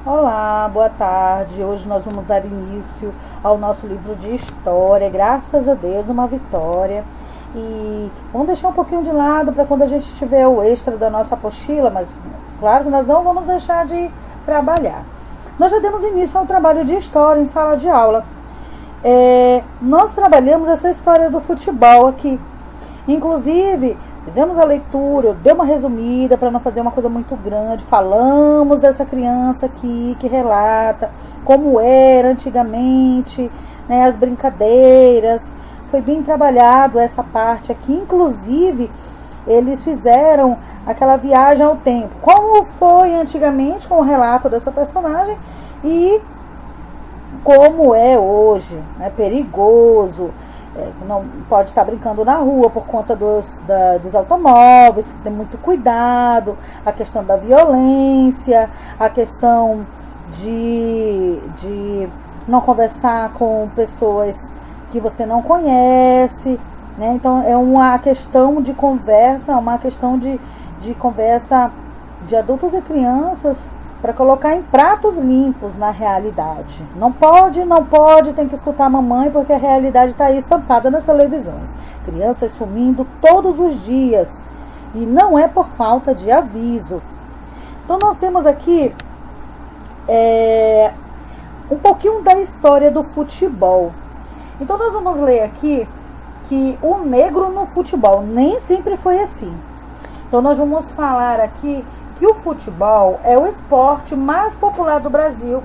Olá, boa tarde. Hoje nós vamos dar início ao nosso livro de história. Graças a Deus, uma vitória. E vamos deixar um pouquinho de lado para quando a gente tiver o extra da nossa apostila, mas claro que nós não vamos deixar de trabalhar. Nós já demos início ao trabalho de história em sala de aula. Nós trabalhamos essa história do futebol aqui. Inclusive, fizemos a leitura, eu dei uma resumida para não fazer uma coisa muito grande. Falamos dessa criança aqui que relata como era antigamente, né, as brincadeiras. Foi bem trabalhado essa parte aqui. Inclusive, eles fizeram aquela viagem ao tempo. Como foi antigamente com o relato dessa personagem e como é hoje, né, perigoso. Não pode estar brincando na rua por conta dos automóveis, tem muito cuidado, a questão da violência, a questão de não conversar com pessoas que você não conhece, né? Então é uma questão de conversa, uma questão de conversa de adultos e crianças para colocar em pratos limpos na realidade. Não pode, tem que escutar a mamãe, porque a realidade está aí estampada nas televisões. Crianças sumindo todos os dias. E não é por falta de aviso. Então nós temos aqui um pouquinho da história do futebol. Então nós vamos ler aqui que o negro no futebol nem sempre foi assim. Então nós vamos falar aqui que o futebol é o esporte mais popular do Brasil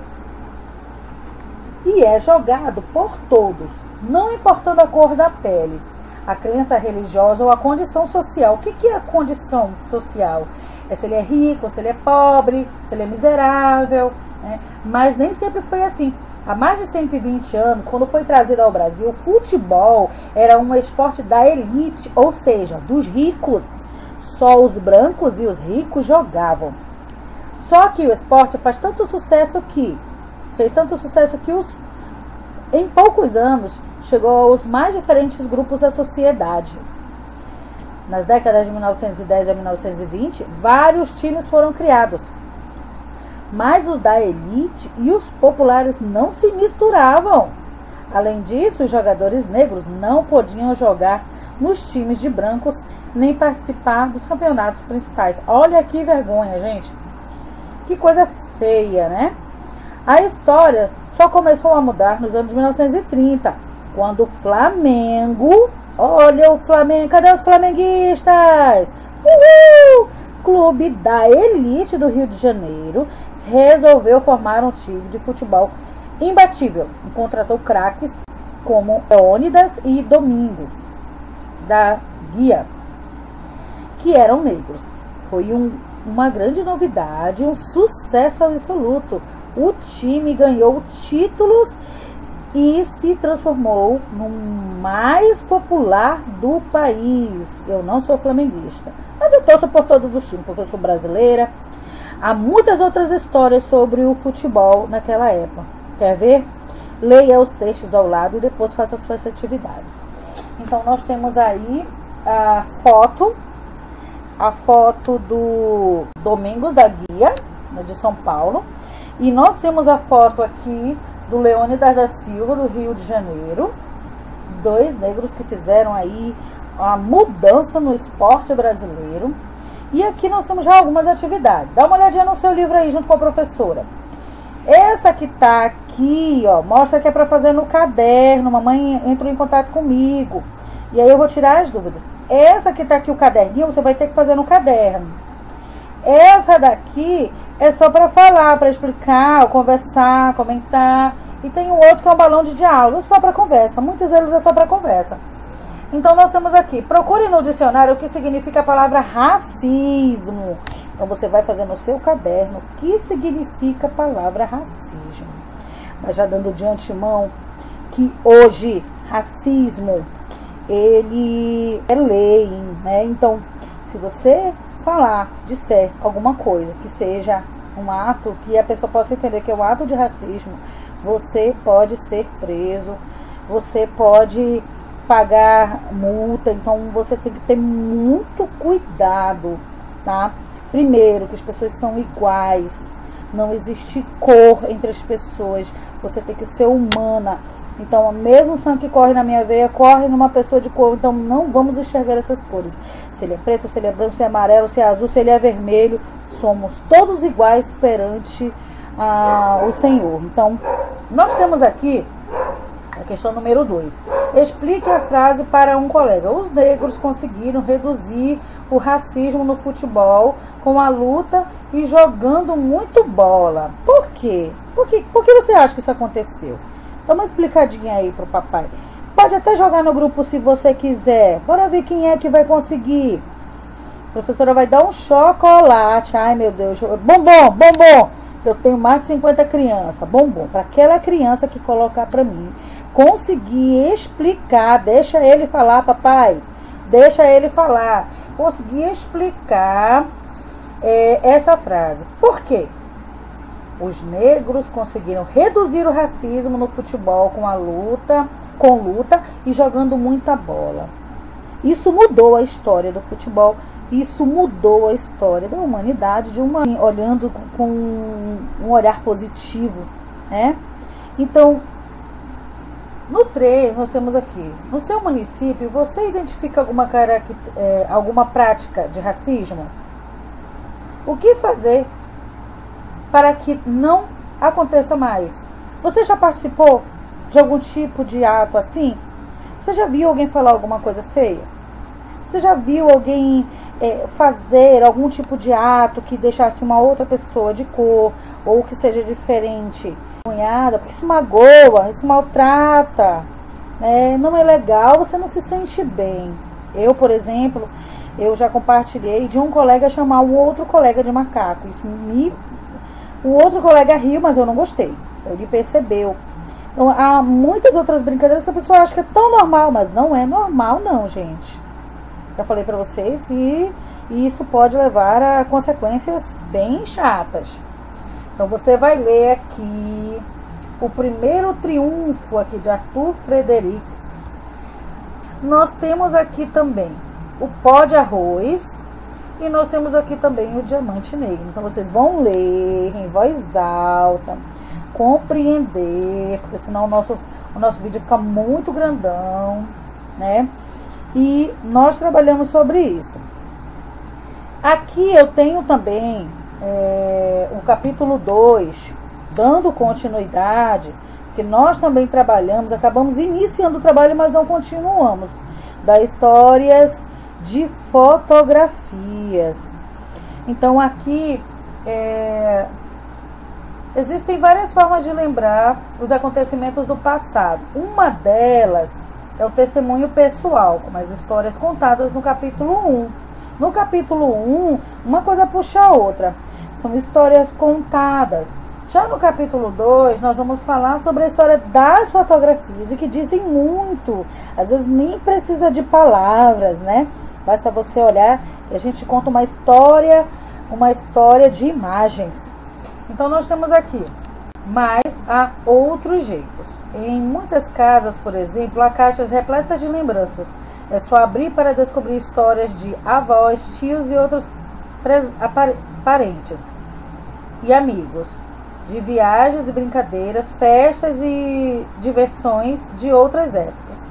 e é jogado por todos, não importando a cor da pele, a crença religiosa ou a condição social. O que é a condição social? É se ele é rico, se ele é pobre, se ele é miserável, né? Mas nem sempre foi assim. Há mais de 120 anos, quando foi trazido ao Brasil, o futebol era um esporte da elite, ou seja, dos ricos. Só os brancos e os ricos jogavam. Só que o esporte fez tanto sucesso que em poucos anos chegou aos mais diferentes grupos da sociedade. Nas décadas de 1910 a 1920, vários times foram criados. Mas os da elite e os populares não se misturavam. Além disso, os jogadores negros não podiam jogar nos times de brancos nem participar dos campeonatos principais. Olha que vergonha, gente. Que coisa feia, né? A história só começou a mudar nos anos 1930, quando o Flamengo, olha o Flamengo, cadê os flamenguistas? Uhul! Clube da elite do Rio de Janeiro resolveu formar um time de futebol imbatível e contratou craques como Leônidas e Domingos da Guia, que eram negros. Foi uma grande novidade, um sucesso absoluto. O time ganhou títulos e se transformou no mais popular do país. Eu não sou flamenguista, mas eu torço por todos os times, porque eu sou brasileira. Há muitas outras histórias sobre o futebol naquela época. Quer ver? Leia os textos ao lado e depois faça as suas atividades. Então nós temos aí a foto do Domingos da Guia, né, de São Paulo. E nós temos a foto aqui do Leônidas da Silva, do Rio de Janeiro. Dois negros que fizeram aí uma mudança no esporte brasileiro. E aqui nós temos já algumas atividades. Dá uma olhadinha no seu livro aí junto com a professora. Essa que tá aqui, ó, mostra que é para fazer no caderno. Mamãe entrou em contato comigo. E aí eu vou tirar as dúvidas. Essa que tá aqui, o caderninho, você vai ter que fazer no caderno. Essa daqui é só para falar, para explicar, conversar, comentar. E tem um outro que é um balão de diálogo, só para conversa. Muitos deles é só para conversa. Então nós temos aqui, procure no dicionário o que significa a palavra racismo. Então você vai fazer no seu caderno o que significa a palavra racismo. Mas já dando de antemão que hoje racismo ele é lei, né? Então, se você disser alguma coisa que seja um ato que a pessoa possa entender que é um ato de racismo, você pode ser preso, você pode pagar multa. Então você tem que ter muito cuidado, tá? Primeiro, que as pessoas são iguais. não existe cor entre as pessoas, você tem que ser humana. Então, o mesmo sangue que corre na minha veia, corre numa pessoa de cor. Então, não vamos enxergar essas cores. Se ele é preto, se ele é branco, se é amarelo, se é azul, se ele é vermelho. Somos todos iguais perante o Senhor. Então, nós temos aqui a questão número 2. Explique a frase para um colega. Os negros conseguiram reduzir o racismo no futebol com a luta e jogando muito bola. Por quê? Por que você acha que isso aconteceu? Dá uma explicadinha aí pro papai. Pode até jogar no grupo se você quiser. Bora ver quem é que vai conseguir. A professora vai dar um chocolate. Ai, meu Deus. Bombom. Eu tenho mais de 50 crianças. Bombom. Para aquela criança que colocar para mim. Conseguir explicar. Deixa ele falar, papai. Deixa ele falar. Conseguir explicar essa frase. Por quê? Os negros conseguiram reduzir o racismo no futebol com luta e jogando muita bola. Isso mudou a história do futebol, isso mudou a história da humanidade, olhando com um olhar positivo, né? Então, no 3, nós temos aqui, no seu município, você identifica alguma prática de racismo? O que fazer para que não aconteça mais? Você já participou de algum tipo de ato assim? Você já viu alguém falar alguma coisa feia? Você já viu alguém fazer algum tipo de ato que deixasse uma outra pessoa de cor ou que seja diferente? Porque isso magoa, isso maltrata, não é legal, você não se sente bem. Eu, por exemplo, eu já compartilhei de um colega chamar um outro colega de macaco. O outro colega riu, mas eu não gostei. Ele percebeu. Então, há muitas outras brincadeiras que a pessoa acha que é tão normal, mas não é normal não, gente. Já falei pra vocês que isso pode levar a consequências bem chatas. Então, você vai ler aqui o primeiro triunfo aqui de Arthur Fredericks. Nós temos aqui também o pó de arroz. E nós temos aqui também o diamante negro. Então, vocês vão ler em voz alta, compreender, porque senão o nosso vídeo fica muito grandão, né? E nós trabalhamos sobre isso. Aqui eu tenho também o capítulo 2, dando continuidade, que nós também trabalhamos, acabamos iniciando o trabalho, mas não continuamos, das histórias de fotografias. Então aqui existem várias formas de lembrar os acontecimentos do passado. Uma delas é o testemunho pessoal, como as histórias contadas no capítulo 1. No capítulo 1, uma coisa puxa a outra. São histórias contadas. Já no capítulo 2, nós vamos falar sobre a história das fotografias, e que dizem muito. Às vezes nem precisa de palavras, né? Basta você olhar e a gente conta uma história de imagens. Então, nós temos aqui, mas há outros jeitos. Em muitas casas, por exemplo, há caixas repletas de lembranças. É só abrir para descobrir histórias de avós, tios e outros parentes e amigos, de viagens e brincadeiras, festas e diversões de outras épocas.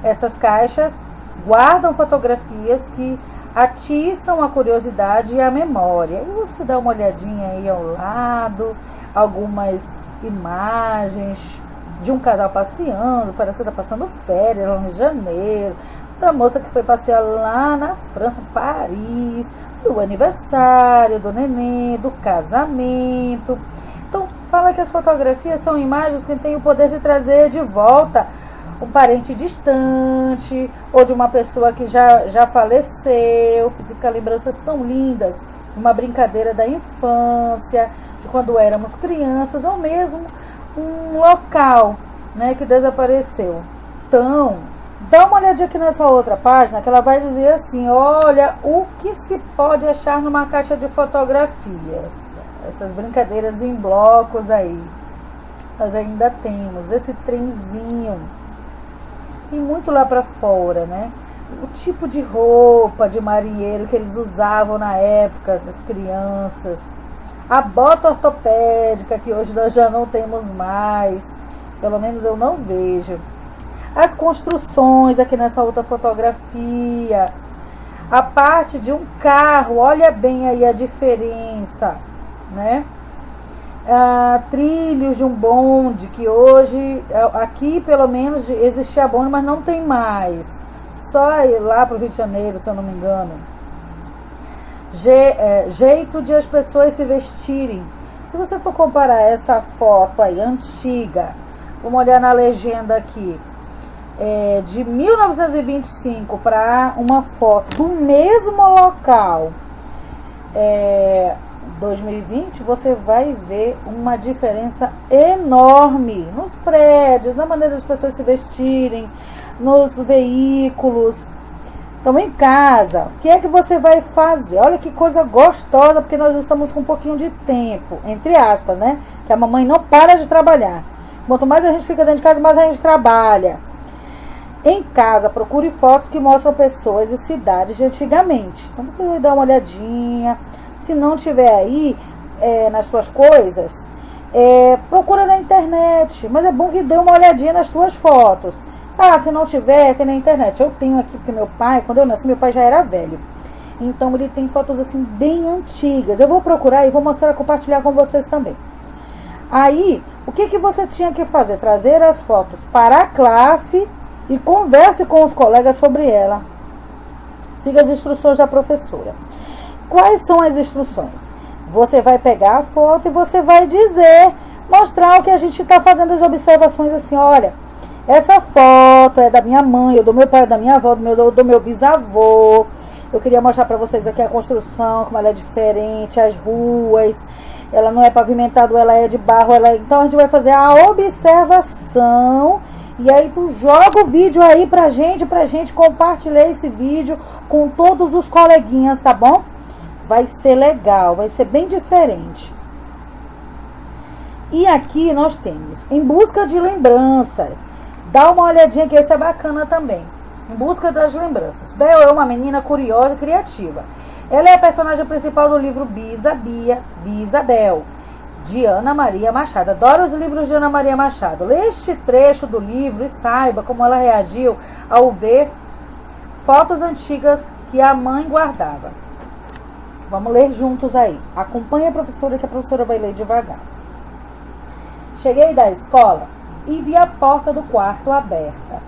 Essas caixas guardam fotografias que atiçam a curiosidade e a memória. E você dá uma olhadinha aí ao lado, algumas imagens de um casal passeando, parece que está passando férias lá no Rio de Janeiro, da moça que foi passear lá na França, Paris, do aniversário do neném, do casamento. Então, fala que as fotografias são imagens que têm o poder de trazer de volta um parente distante, ou de uma pessoa que já faleceu. Fica lembranças tão lindas, uma brincadeira da infância, de quando éramos crianças, ou mesmo um local, né, que desapareceu. Então, dá uma olhadinha aqui nessa outra página, que ela vai dizer assim: olha o que se pode achar numa caixa de fotografias. Essas brincadeiras em blocos aí. Nós ainda temos esse trenzinho. E muito lá para fora, né? O tipo de roupa de marinheiro que eles usavam na época, das crianças. A bota ortopédica, que hoje nós já não temos mais. Pelo menos eu não vejo. As construções aqui nessa outra fotografia. A parte de um carro, olha bem aí a diferença, né? Trilhos de um bonde, que hoje, aqui pelo menos existia bonde, mas não tem mais. Só ir lá para o Rio de Janeiro, se eu não me engano. Jeito de as pessoas se vestirem. Se você for comparar essa foto aí, antiga, vamos olhar na legenda aqui, de 1925 para uma foto do mesmo local, 2020, você vai ver uma diferença enorme nos prédios, na maneira das pessoas se vestirem, nos veículos. Então, em casa, o que é que você vai fazer? Olha que coisa gostosa, porque nós estamos com um pouquinho de tempo, entre aspas, né? Que a mamãe não para de trabalhar. Quanto mais a gente fica dentro de casa, mais a gente trabalha. Em casa, procure fotos que mostram pessoas e cidades de antigamente. Então, você vai dar uma olhadinha. Se não tiver aí, nas suas coisas, procura na internet. Mas é bom que dê uma olhadinha nas suas fotos. Se não tiver, tem na internet. Eu tenho aqui, porque meu pai, quando eu nasci, meu pai já era velho. Então, ele tem fotos assim, bem antigas. Eu vou procurar e vou mostrar, compartilhar com vocês também. Aí, o que você tinha que fazer? Trazer as fotos para a classe e converse com os colegas sobre ela. Siga as instruções da professora. Quais são as instruções? Você vai pegar a foto e você vai dizer, mostrar o que a gente está fazendo, as observações assim, olha, essa foto é da minha mãe, do meu pai, da minha avó, do meu bisavô. Eu queria mostrar para vocês aqui a construção, como ela é diferente, as ruas, ela não é pavimentada, ela é de barro, então a gente vai fazer a observação. E aí tu joga o vídeo aí pra gente compartilhar esse vídeo com todos os coleguinhas, tá bom? Vai ser legal, vai ser bem diferente. E aqui nós temos Em Busca de Lembranças. Dá uma olhadinha que esse é bacana também. Em Busca das Lembranças. Bel é uma menina curiosa e criativa. Ela é a personagem principal do livro Bisabel, de Ana Maria Machado. Adoro os livros de Ana Maria Machado. Lê este trecho do livro e saiba como ela reagiu ao ver fotos antigas que a mãe guardava. Vamos ler juntos aí. Acompanhe a professora, que a professora vai ler devagar. Cheguei da escola e vi a porta do quarto aberta.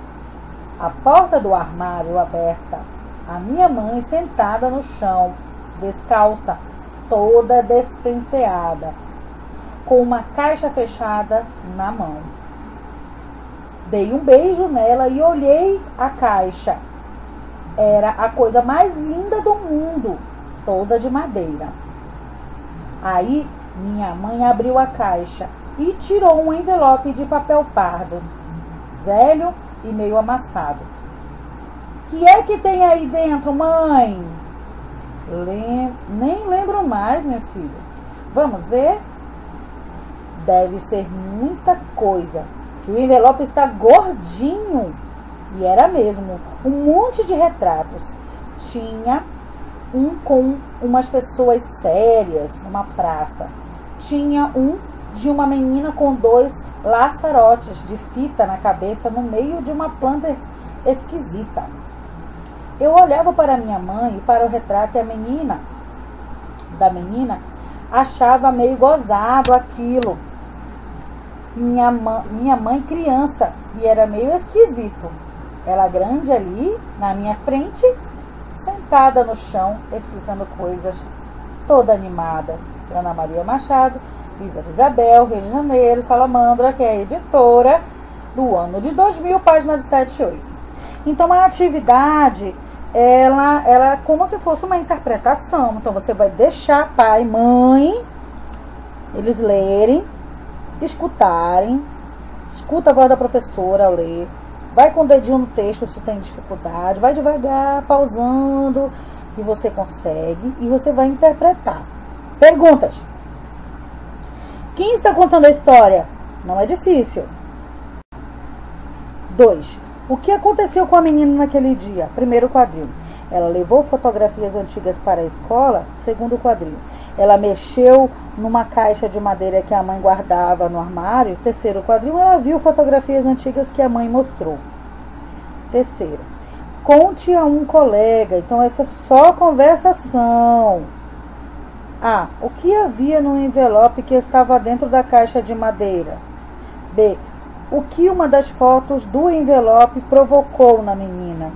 A porta do armário aberta. A minha mãe sentada no chão, descalça, toda despenteada, com uma caixa fechada na mão. Dei um beijo nela e olhei a caixa. Era a coisa mais linda do mundo, toda de madeira. Aí minha mãe abriu a caixa e tirou um envelope de papel pardo, velho e meio amassado. Que é que tem aí dentro, mãe? Nem lembro mais, minha filha. Vamos ver? Deve ser muita coisa, que o envelope está gordinho. E era mesmo, um monte de retratos. Tinha um com umas pessoas sérias numa praça. Tinha um de uma menina com 2 laçarotes de fita na cabeça no meio de uma planta esquisita. Eu olhava para minha mãe e para o retrato, e a menina achava meio gozado aquilo. Minha mãe criança, e era meio esquisito. Ela grande ali, na minha frente, sentada no chão, explicando coisas, toda animada. Ana Maria Machado, Isabel, Rio de Janeiro, Salamandra, que é a editora do ano de 2000, página de 7 e 8. Então, a atividade, ela é como se fosse uma interpretação. Então, você vai deixar pai e mãe, eles lerem, escutarem, escuta a voz da professora ao ler, vai com o dedinho no texto se tem dificuldade, vai devagar, pausando, e você consegue, e você vai interpretar. Perguntas. Quem está contando a história? Não é difícil. 2. O que aconteceu com a menina naquele dia? Primeiro quadril. Ela levou fotografias antigas para a escola? Segundo quadril. ela mexeu numa caixa de madeira que a mãe guardava no armário. Terceiro quadrinho, ela viu fotografias antigas que a mãe mostrou. Terceiro, conte a um colega. Então, essa é só conversação. A. O que havia no envelope que estava dentro da caixa de madeira? B. O que uma das fotos do envelope provocou na menina?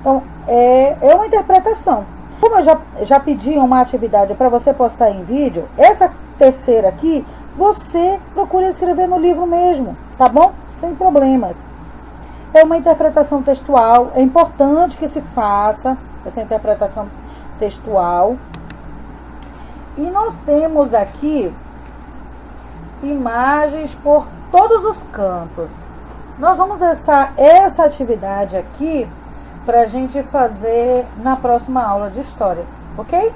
Então, é uma interpretação. Como eu já pedi uma atividade para você postar em vídeo, essa terceira aqui, você procura escrever no livro mesmo, tá bom? Sem problemas. É uma interpretação textual, é importante que se faça essa interpretação textual. E nós temos aqui imagens por todos os cantos. Nós vamos deixar essa atividade aqui para a gente fazer na próxima aula de história, ok?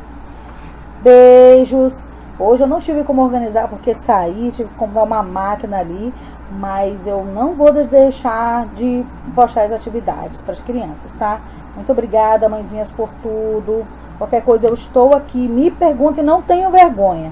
Beijos! Hoje eu não tive como organizar porque saí, tive que comprar uma máquina ali, mas eu não vou deixar de postar as atividades para as crianças, tá? Muito obrigada, mãezinhas, por tudo. Qualquer coisa eu estou aqui, me perguntem, não tenham vergonha.